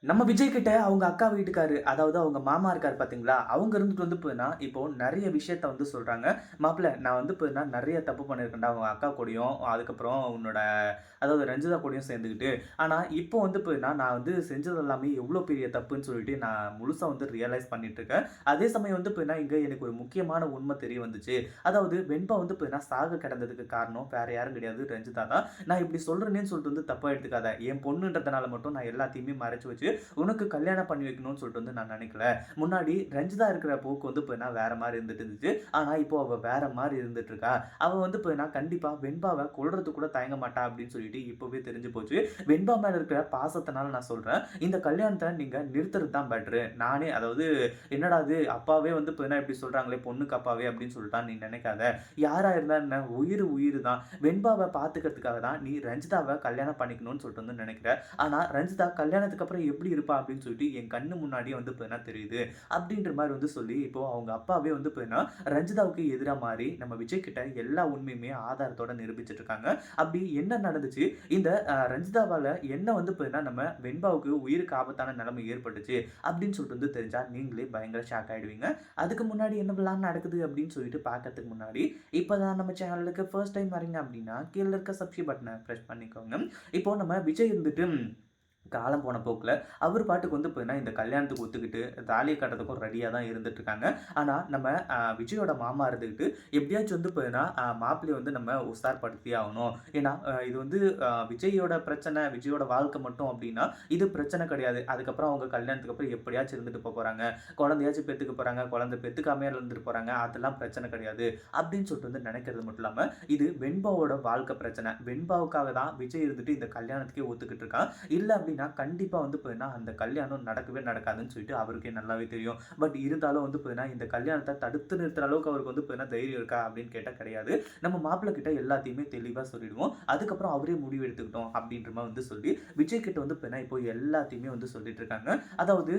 நம்ம விஜய் கிட்ட அவங்க அக்கா வீட்டுக்காரு, அதாவது அவங்க மாமா இருக்காரு பார்த்தீங்களா? அவங்க இருந்துட்டு வந்து பார்த்தீங்கன்னா, இப்போ நெறைய விஷயத்த வந்து சொல்றாங்க. "மாப்பிள நான் வந்து பார்த்தீங்கன்னா நெறைய தப்பு பண்ணியிருக்கேன்டா, உங்க அக்கா கூடயும், அதுக்கப்புறம் உன்னோட அதாவது ரஞ்சிதா கூடயும் சேர்ந்துக்கிட்டு. ஆனா இப்போ வந்து பார்த்தீங்கன்னா, நான் வந்து செஞ்சது எல்லாமே எவ்வளோ பெரிய தப்புன்னு சொல்லிட்டு நான் முழுசா வந்து ரியலைஸ் பண்ணிட்டுருக்கேன். அதே சமயம் வந்து பார்த்தீங்கன்னா, இங்க எனக்கு ஒரு முக்கியமான உண்மை தெரிய வந்துச்சு. அதாவது வெண்பா வந்து பார்த்தீங்கன்னா, சாக கிடந்ததுக்கு காரணம் வேற யாரும் கிடையாது, ரஞ்சிதா தான். நான் இப்படி சொல்றேனேன்னு சொல்லிட்டு வந்து தப்பா எடுத்துக்காத. என் பொண்ணுன்றதுனால மட்டும் நான் எல்லாத்தையுமே மறைச்சு வச்சு உனக்கு கல்யாணம் பண்ணி வைக்கணும்னு சொல்லிட்டு வந்து நான் நினைக்கல. முன்னாடி ரஞ்சிதா இருக்கிற போக்கு வந்து பார்த்தீங்கன்னா வேற மாரி இருந்துட்டு இருந்துச்சு. ஆனா இப்போ அவ வேற மாரி இருந்துட்டு இருக்கா. அவ வந்து பார்த்தீங்கன்னா கண்டிப்பா வெண்பாவ கொல்றதுக்கு கூட தயங்க மாட்டா அப்படின்னு சொல்லிட்டு இப்பவே தெரிஞ்சு போச்சு. வெண்பா மேல இருக்கிற பாசத்தினால நான் சொல்றேன். இந்த கல்யாணத்த நீங்க நிறுத்துறது தான் பெட்டரு. நானே அதாவது என்னடா இது அப்பாவே வந்து பார்த்தீங்கன்னா இப்படி சொல்றாங்களே பொண்ணுக்கு அப்பாவே அப்படின்னு சொல்லிட்டான்னு நீ நினைக்காத. யாரா இருந்தா என்ன உயிர் உயிர் தான். வெண்பாவ பார்த்துக்கிறதுக்காக தான் நீ ரஞ்சிதாவ கல்யாணம் பண்ணிக்கணும்னு சொல்லிட்டு வந்து நினைக்கிற. ஆனா ரஞ்சிதா கல்யாணத்துக்கு அப்புறம் எப்படி இருப்பா அப்படின்னு சொல்லிட்டு என் கண்ணு முன்னாடியே வந்து பார்த்தீங்கன்னா தெரியுது. அப்படின்ற மாரி வந்து சொல்லி இப்போ அவங்க அப்பாவே வந்து பார்த்தீங்கன்னா ரஞ்சிதாவுக்கு எதிரா மாறி நம்ம விஜய் கிட்ட எல்லா உண்மையுமே ஆதாரத்தோட நிரூபிச்சுட்டு இருக்காங்க. அப்படி என்ன நடந்துச்சு? இந்த ரஞ்சிதாவால என்ன வந்து பார்த்தீங்கன்னா நம்ம வெண்பாவுக்கு உயிருக்கு ஆபத்தான நிலைமை ஏற்பட்டுச்சு அப்படின்னு சொல்லிட்டு வந்து தெரிஞ்சா நீங்களே பயங்கர ஷாக் ஆயிடுவீங்க. அதுக்கு முன்னாடி என்னவெல்லாம் நடக்குது அப்படின்னு சொல்லிட்டு பார்க்கறதுக்கு முன்னாடி இப்பதான் நம்ம சேனலுக்கு ஃபர்ஸ்ட் டைம் வரீங்க அப்படின்னா கீழ இருக்க சப்ஸ்கிரைப் பட்டனை பிரஸ் பண்ணிக்கோங்க. இப்போ நம்ம விஜய் இருந்துட்டு காலம் போன போக்குல, அவர் பாட்டுக்கு வந்து பார்த்தீங்கன்னா, இந்த கல்யாணத்துக்கு ஒத்துக்கிட்டு, தாலிய கட்டுறதுக்கும் ரெடியா தான் இருந்துட்டு இருக்காங்க. ஆனா, நம்ம விஜயோட மாமா இருந்துகிட்டு, எப்படியாச்சும் வந்து பார்த்தீங்கன்னா, மாப்பிள்ளைய வந்து நம்ம உஷார்படுத்தியே ஆகணும். ஏன்னா, இது வந்து விஜயோட பிரச்சனை, விஜயோட வாழ்க்கை மட்டும் அப்படின்னா, இது பிரச்சனை கிடையாது. அதுக்கப்புறம் அவங்க கல்யாணத்துக்கு அப்புறம் எப்படியாச்சும் இருந்துட்டு போறாங்க. குழந்தையாச்சும் பெத்துக்க போறாங்க. குழந்தை பெத்துக்காமயே இருந்துட்டு போறாங்க. அதெல்லாம் பிரச்சனை கிடையாது. அப்படின்னு சொல்லிட்டு வந்து நினைக்கிறது மட்டும் இல்லாம, இது வெண்பாவோட வாழ்க்கை பிரச்சனை. வெண்பாவுக்காக தான் விஜய் இருந்துட்டு இந்த கல்யாணத்துக்கே ஒத்துக்கிட்டு இருக்கான். இல்ல அப்படின்னா கண்டிப்பா வந்து பார்த்தீங்கன்னா, அந்த கல்யாணம் நடக்கவே நடக்காதுன்னு சொல்லிட்டு அவருக்கே நல்லாவே தெரியும். பட் இருந்தாலும் வந்து பார்த்தீங்கன்னா, இந்த கல்யாணத்த தடுத்து நிறுத்துற அளவுக்கு அவருக்கு வந்து பார்த்தீங்கன்னா, தைரியம் இருக்கா அப்படின்னு கேட்டா கிடையாது. நம்ம மாப்பிள்ளை கிட்ட எல்லாத்தையுமே தெளிவா சொல்லிடுவோம். அதுக்கப்புறம் அவரே முடிவு எடுத்துக்கிட்டோம் அப்படின்ற மாரி வந்து சொல்லி, விஜய் கிட்ட வந்து பார்த்தீங்கன்னா, இப்போ எல்லாத்தையுமே வந்து சொல்லிட்டு இருக்காங்க. அதாவது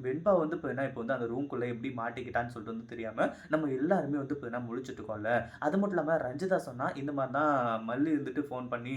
வெண்பா வந்து பார்த்தீங்கன்னா, இப்போ வந்து அந்த ரூம்குள்ள எப்படி மாட்டிக்கிட்டான்னு சொல்லிட்டு வந்து தெரியாம, நம்ம எல்லாருமே வந்து பார்த்தீங்கன்னா முழிச்சுட்டு இருக்கோம்ல. அது மட்டும் இல்லாம ரஞ்சிதா சொன்னா, இந்த மாரி தான் மல்லி இருந்துட்டு ஃபோன் பண்ணி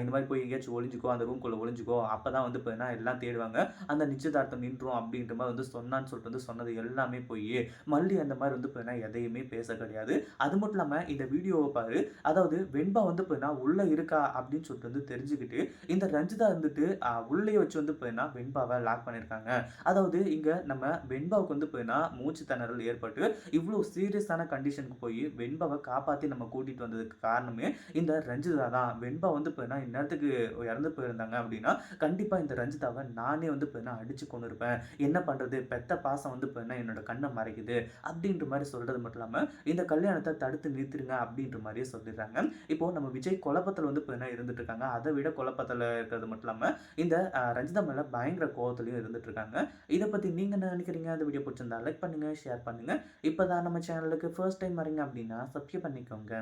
இந்த மாரி போய் எங்கேயாச்சும் ஒளிஞ்சுக்கோ, அந்த ரூம்குள்ள ஒளிஞ்சுக்கோ. அப்பதான் வந்து பார்த்தீங்கன்னா, எல்லாம் தேடுவாங்க. அந்த நிச்சயதார்த்தம் நின்றும் அப்படின்ற மாரி வந்து சொன்னான்னு சொல்லிட்டு வந்து சொன்னது எல்லாமே பொய்யி. மல்லி அந்த மாரி வந்து பார்த்தீங்கன்னா, எதையுமே பேச கிடையாது. அது மட்டும் இல்லாம இந்த வீடியோவ பாரு. அதாவது வெண்பா வந்து பார்த்தீங்கன்னா, உள்ள இருக்கா அப்படின்னு சொல்லிட்டு வந்து தெரிஞ்சுக்கிட்டு, இந்த ரஞ்சிதா இருந்துட்டு உள்ளேயே வச்சு வந்து பார்த்தீங்கன்னா, வெண்பாவ லாக் பண்ணியிருக்காங்க. அதாவது இங்க நம்ம வெண்பாவுக்கு வந்து பார்த்தீங்கன்னா, மூச்சு திணறல் ஏற்பட்டு, இவ்ளோ சீரியஸான கண்டிஷனுக்கு போயி வெண்பாவ காப்பாத்தி நம்ம கூட்டிட்டு வந்ததுக்கு காரணமே இந்த ரஞ்சிதா தான். வெண்பா வந்து பார்த்தீங்கன்னா, இந்நேரத்துக்கு இறந்து போயிருந்தாங்க அப்படின்னா, கண்டிப்பா இந்த ரஞ்சிதாவ நானே வந்து பார்த்தீங்கன்னா, அடிச்சு கொன்னுருப்பேன். என்ன பண்றது? பெத்த பாசம் வந்து பார்த்தீங்கன்னா, என்னோட கண்ண மறைக்குது. அப்படின்ற மாரி சொல்றது மட்டும் இல்லாம, இந்த கல்யாணத்த தடுத்து நிறுத்திருங்க அப்படின்ற மாரியே சொல்லிடுறாங்க. இப்போ நம்ம விஜய் குழப்பத்துல வந்து பார்த்தீங்கன்னா, இருந்துட்டு இருக்காங்க. அத விட குழப்பத்துல இருக்கிறது மட்டும் இல்லாம, இந்த ரஞ்சிதா மேல பயங்கர கோவத்திலயும் இருந்துட்டு இருக்காங்க. இத பத்தி நீங்க என்ன நினைக்கிறீங்க? இந்த வீடியோ புடிச்சிருந்தா லைக் பண்ணுங்க, ஷேர் பண்ணுங்க. இப்பதான் நம்ம சேனலுக்கு ஃபர்ஸ்ட் டைம் வரீங்க அப்படின்னா, சப்ஸ்கிரைப் பண்ணிக்கோங்க.